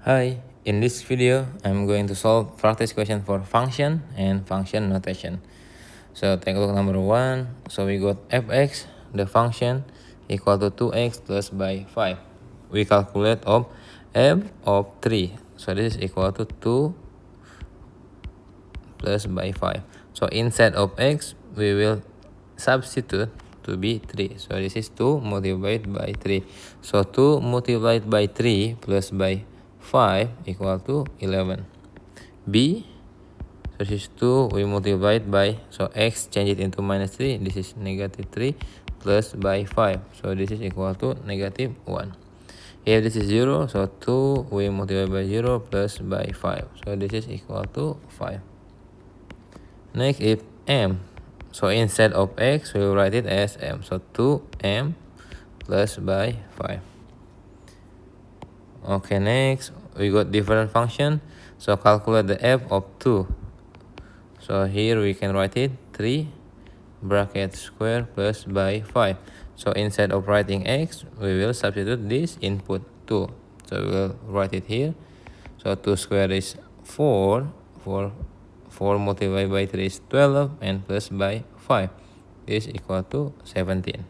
Hi, in this video, I'm going to solve practice question for function and function notation. So take a look number 1. So we got fx, the function, equal to 2x plus by 5. We calculate of f of 3. So this is equal to 2 plus by 5. So instead of x, we will substitute to be 3. So this is 2 multiplied by 3. So 2 multiplied by 3 plus by 5 equal to 11. B, so this is 2, we multiplied by, so x change it into minus 3. This is negative 3 plus by 5. So this is equal to negative 1. If this is 0, so 2 we multiply by 0 plus by 5. So this is equal to 5. Next, if m, so instead of x, we will write it as m. So 2m plus by 5. Okay, next, we got different function. So calculate the f of 2. So here we can write it 3 bracket square plus by 5. So instead of writing x, we will substitute this input 2. So we will write it here. So 2 square is 4. 4 multiplied by 3 is 12 and plus by 5 is equal to 17.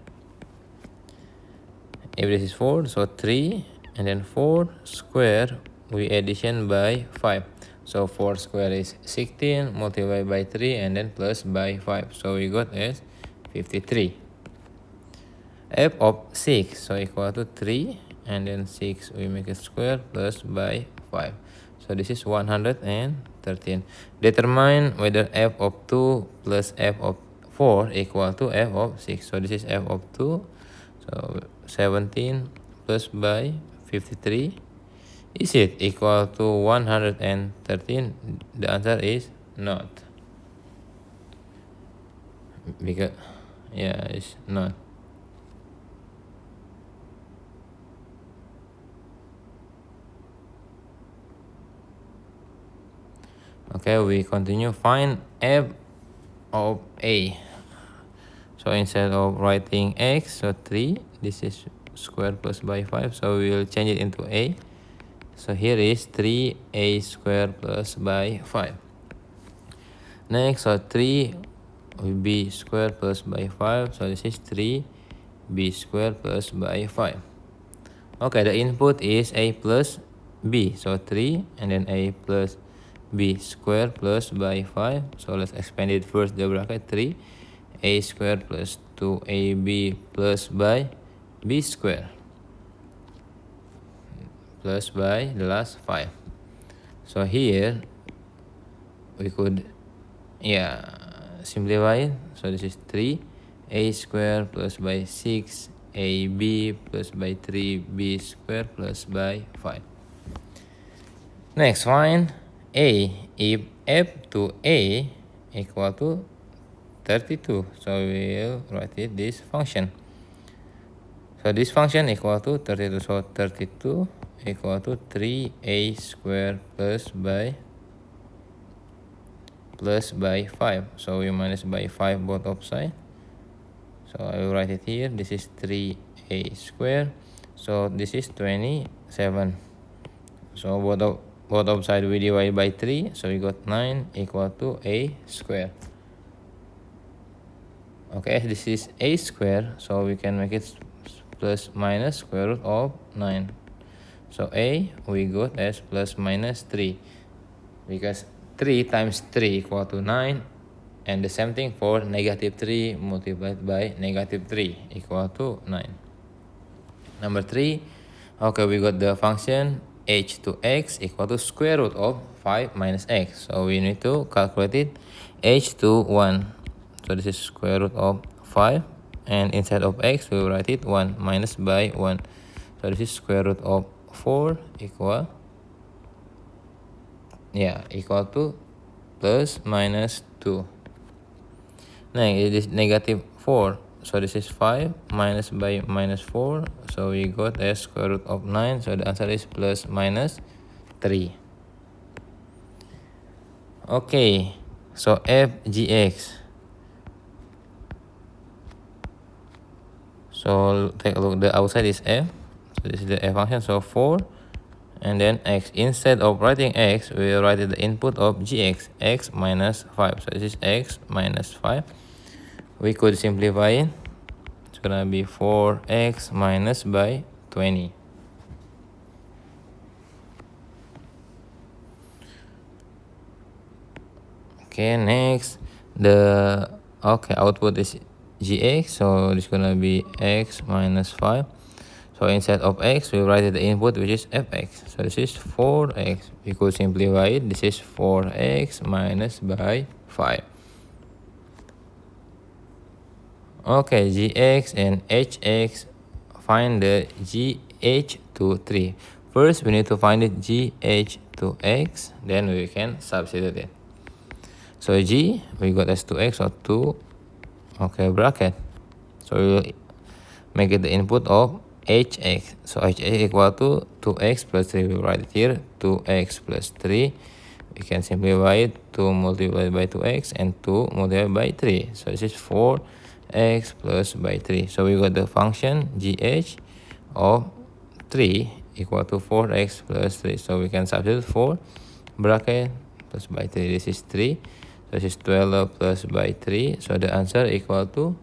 If this is 4, so 3 and then 4 square we addition by 5. So 4 square is 16 multiplied by 3 and then plus by 5. So we got as 53. F of 6, so equal to 3 and then 6 we make it square plus by 5. So this is 113. Determine whether f of 2 plus f of 4 equal to f of 6. So this is f of 2. So 17 plus by 53. Is it equal to 113? The answer is not. Because, yeah, it's not. Okay, we continue. Find f of a. So instead of writing x, so 3, this is square plus by 5. So we will change it into a. So here is 3a square plus by 5. Next, so 3 will be square plus by 5. So this is 3b square plus by 5. Okay, the input is a plus b. So 3 and then a plus b square plus by 5. So let's expand it first, the bracket 3. A square plus 2ab plus by b square plus by the last 5. So here we could simplify it. So this is 3a square plus by 6ab plus by 3b square plus by 5. Next, find a if f to a equal to 32. So we will write it this function. So this function equal to 32. So 32 equal to 3a square plus by 5. So we minus by 5 both of side. So I will write it here. This is 3a square. So this is 27. So both of side we divide by 3. So we got 9 equal to a square. Okay, this is a square. So we can make it plus minus square root of 9. So a we got as plus minus 3. Because 3 times 3 equal to 9. And the same thing for negative 3 multiplied by negative 3 equal to 9. Number 3. Okay, we got the function h to x equal to square root of 5 minus x. So we need to calculate it. H to 1. So this is square root of 5. And instead of x, we will write it 1 minus by 1. So this is square root of 4 equal to plus minus 2. Next, it is negative 4. So this is 5 minus by minus 4. So we got as square root of 9. So the answer is plus minus 3. Okay, so f gx. So take a look, the outside is f. So this is the f function. So 4 and then x. Instead of writing x, we will write the input of gx, x minus 5. So this is x minus 5. We could simplify it. It's gonna be 4x minus by 20. Okay, next the output is gx, so it's gonna be x minus 5. So instead of x, we write the input, which is fx. So this is 4x. We could simplify it. This is 4x minus by 5. Okay, gx and hx. Find the gh to 3. First, we need to find the gh to x. Then we can substitute it. So g, we got as 2x or 2. Okay, bracket. So we will make it the input of hx. So hx equal to 2x plus 3. We will write it here, 2x plus 3. We can simplify it, 2 multiplied by 2x and 2 multiplied by 3. So this is 4x plus by 3. So we got the function gh of 3 equal to 4x plus 3. So we can substitute 4 bracket plus by 3. This is 3. So this is 12 plus by 3. So the answer equal to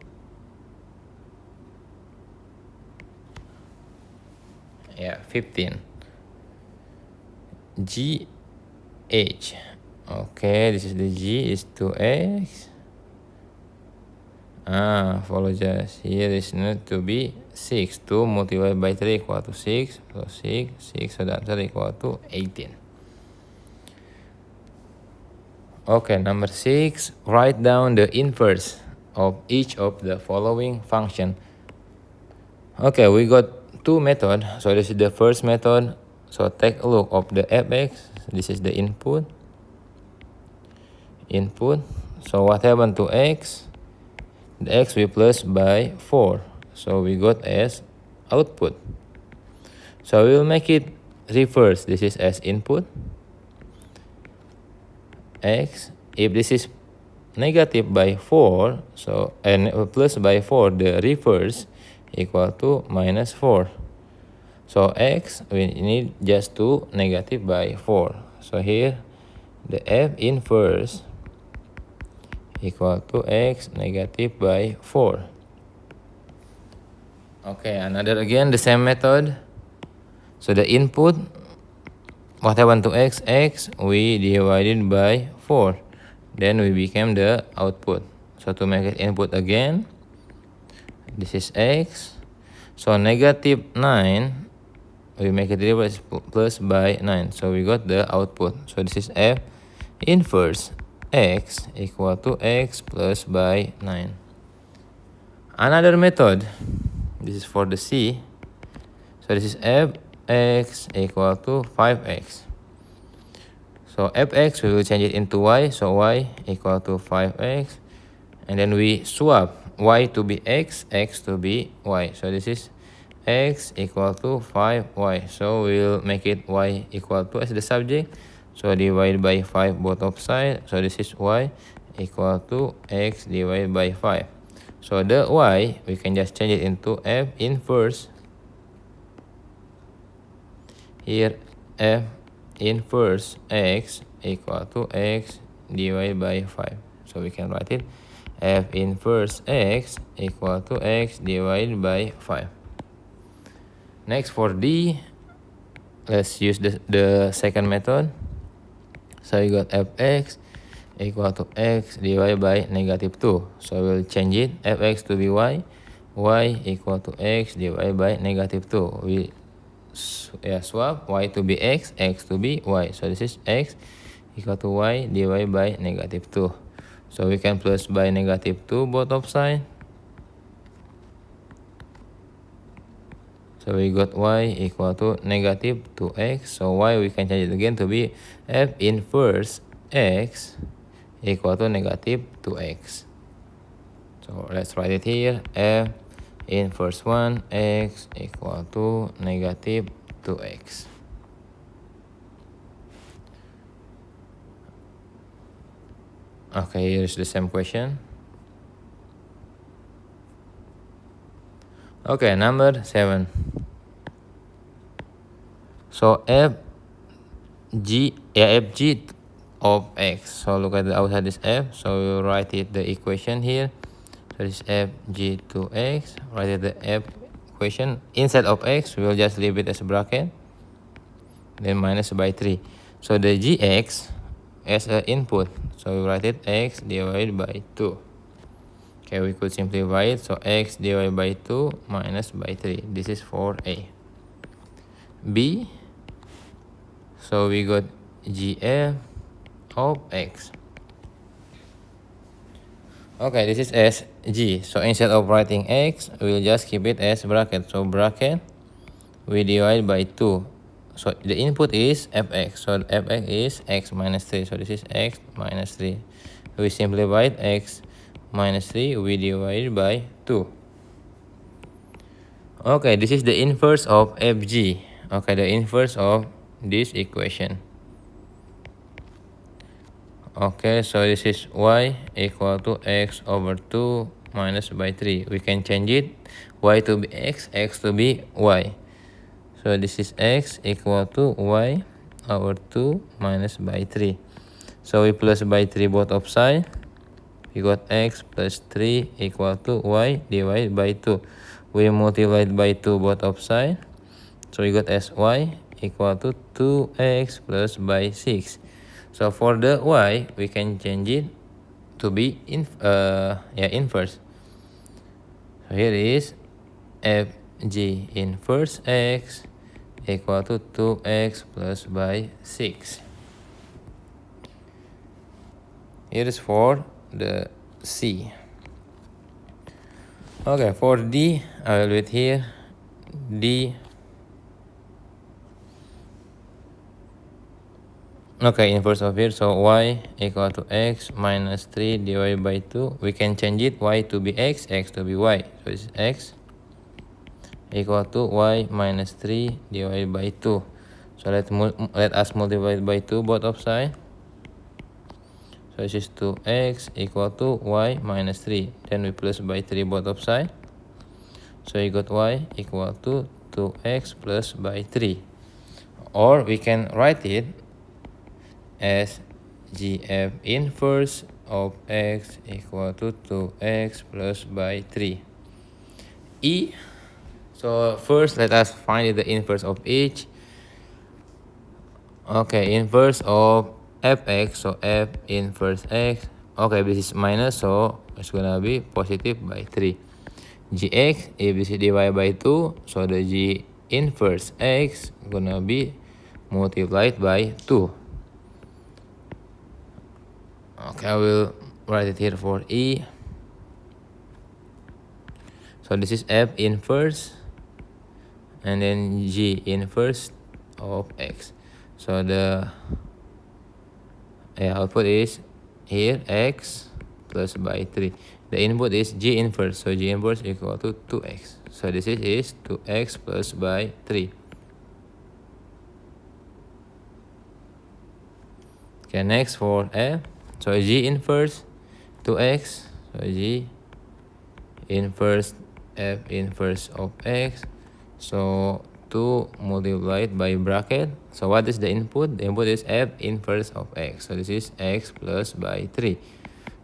15. G H. Okay, this is the G is 2x. Apologize. Here is need to be 6. 2 multiplied by 3 equal to 6 plus 6. 6, so the answer equal to 18. Okay, number 6. Write down the inverse of each of the following function. Okay, we got two methods. So this is the first method. So take a look of the fx. This is the input. So what happened to x? The x we plus by 4. So we got as output. So we will make it reverse. This is as input. X. If this is negative by 4, so and plus by 4, the reverse equal to minus 4. So x, we need just to negative by 4. So here the f inverse equal to x negative by 4. Okay, another again the same method. So the input, what happened to x? X we divided by 4. Then we became the output. So to make it input again, this is x. So negative 9, we make it reverse plus by 9. So we got the output. So this is f inverse x equal to x plus by 9. Another method, this is for the C. So this is fx equal to 5x. So fx, we will change it into y. So y equal to 5x. And then we swap y to be x, x to be y. So this is x equal to 5y. So we'll make it y equal to as the subject. So divide by 5 both of sides. So this is y equal to x divided by 5. So the y, we can just change it into f inverse. Here f inverse x equal to x divided by 5. So we can write it f inverse x equal to x divided by 5. Next for D, let's use the second method. So you got fx equal to x divided by negative 2. So we'll change it, fx to be y, y equal to x divided by negative 2. We swap y to be x, x to be y. So this is x equal to y divided by negative 2. So we can plus by negative 2 both of sides. So we got y equal to negative 2x. So y we can change it again to be f inverse x equal to negative 2x. So let's write it here. F inverse 1x equal to negative 2x. Okay, here's the same question. Okay, number 7. So f fg of x. So look at the outside is f, so we'll write it the equation here. So this fg to x, write it the f equation. Inside of x, we'll just leave it as a bracket, then minus by 3. So the gx as an input, so we write it x divided by 2. Okay, we could simplify it, so x divided by 2 minus by 3. This is for A. B, so we got gf of x. Okay, this is as g. So instead of writing x, we'll just keep it as bracket. So bracket, we divide by 2. So the input is fx. So fx is x minus 3. So this is x minus 3. We simplify x minus 3, we divide by 2. Okay, this is the inverse of fg. Okay, the inverse of this equation. Okay, so this is y equal to x over 2 minus by 3. We can change it, y to be x to be y. So this is x equal to y over 2 minus by 3. So we plus by 3 both of sides. We got x plus 3 equal to y divided by 2. We multiplied by 2 both of sides. So we got sy equal to 2x plus by 6. So for the y, we can change it to be inverse. So here is fg inverse x equal to 2x plus by 6. Here is for the C. Okay, for D, I will write here D. Okay, inverse of here, so y equal to x minus 3 divided by 2. We can change it, y to be x to be y. So it's x equal to y minus 3 divided by 2. So let us multiply by 2 both of sides. So this is 2x equal to y minus 3. Then we plus by 3 both of sides. So you got y equal to 2x plus by 3. Or we can write it as gf inverse of x equal to 2x plus by 3. E. So first let us find the inverse of each. Okay, inverse of fx, so f inverse x. Okay, this is minus, so it's gonna be positive by 3. Gx, if this is divided by 2, so the g inverse x gonna be multiplied by 2. Okay, I will write it here for E. So this is f inverse and then g inverse of x. So the output is here x plus by 3. The input is g inverse, so g inverse equal to 2x. So this is 2x plus by 3. Okay, next for f. So g inverse 2x, so g inverse f inverse of x. So 2 multiplied by bracket. So what is the input? The input is f inverse of x. So this is x plus by 3.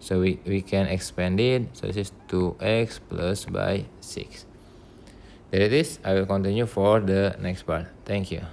So we can expand it. So this is 2x plus by 6. There it is. I will continue for the next part. Thank you.